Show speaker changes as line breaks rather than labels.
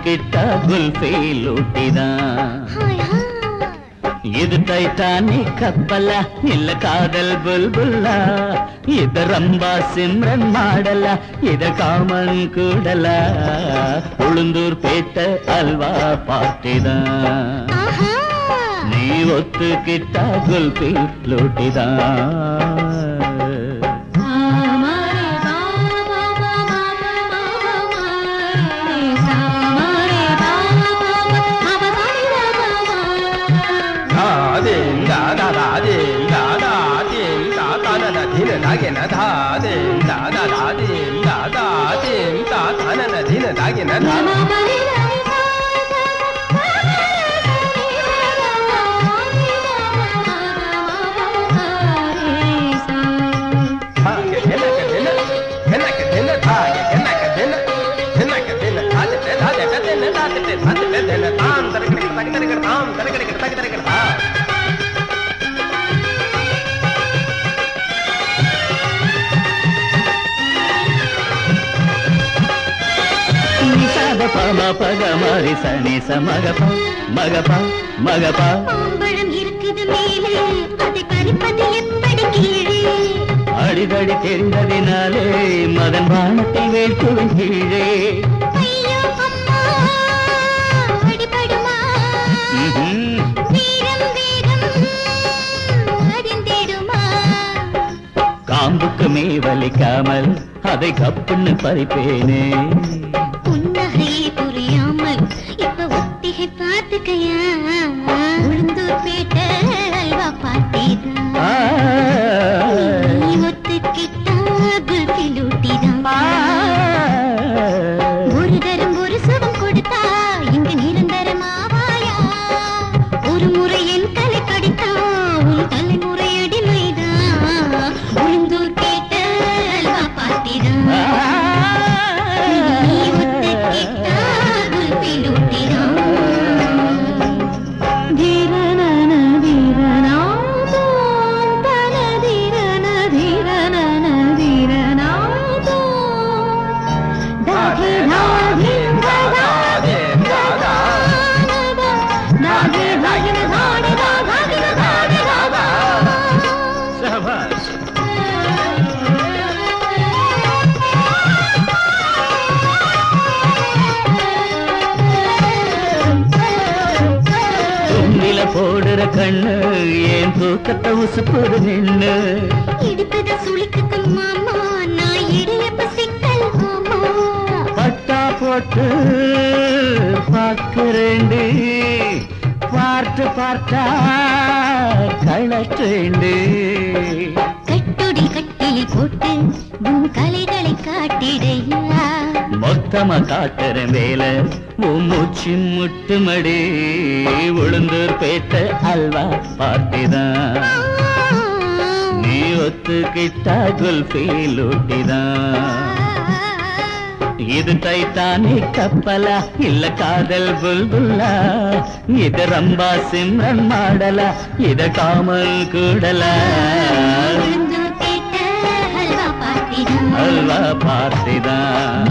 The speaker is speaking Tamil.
ஒத்துக்கிட்டா குல்ஃபி லூட்டிதான். இது டைட்டானிக் கப்பலா இல்ல காதல் புல்புல்லா? இத ரம்பா சிம்ரன் மாடலா இத காமன் கூடலா? உளுந்தூர் பேட்ட அல்வா பார்ட்டிதான். நீ ஒத்துக்கிட்டா குல்ஃபி லூட்டிதான். பகமாரி சனி சமகபா மகபா மகபா.
மாம்பழம் இருக்குது மேலே அதை பறிப்பது எப்படி கீழே?
அடிதடி தெரிந்ததினாலே மதன் வானத்தை வேட்குவன் கீழே.
ஐயோ அம்மா அடிபடுமா? வீரம் வீரம் அறிந்திடுமா?
காம்புக்கு மேவலிக்காமல் அதை கப்புன்னு பறிப்பேனே.
புன்னகையே புரியாமல் இப்ப ஒத்திகை பார்த்துக்கையா? உளுந்தூர் பேட்ட அல்வா பார்த்தேதான். நீ ஒத்துக்கிட்டா குல்ஃபி லூட்டிதான். ஒரு தரம் ஒரு சுகம் கொடுத்தா இங்கு நிரந்தரமாவாயா? ஒரு முறை என் தலை கடித்தா உன் தலைமுறை அடிமைதான். உளுந்தூர் பேட்ட அல்வா பார்த்தேதான்.
போடுற கண்ணு ஏன் தூக்கத்தை உசுப்புது நின்னு?
இடுப்பத சுளிக்கு மாமா நான் இடையப்ப சிக்கல் மாமா.
பட்டா போட்டு பார்க்கிறேண்டு பார்த்து பார்த்தா கழற்றேண்டு.
கட்டுடி கட்டிலி போட்டு உன் கலைகளை காட்டிடையா?
மொத்தமா காட்டுற வேல உன் மூச்சு முட்டுமடி. உளுந்தூர் பேட்ட அல்வா பார்ட்டிதான். நீ ஒத்துக்கிட்டா குல்ஃபி லூட்டிதான். இது டைட்டானிக் கப்பலா இல்ல காதல் புல்புல்லா? இது ரம்பா சிம்ரன் மாடலா இத காமல் கூடலா? அல்வா பார்ட்டிதான்.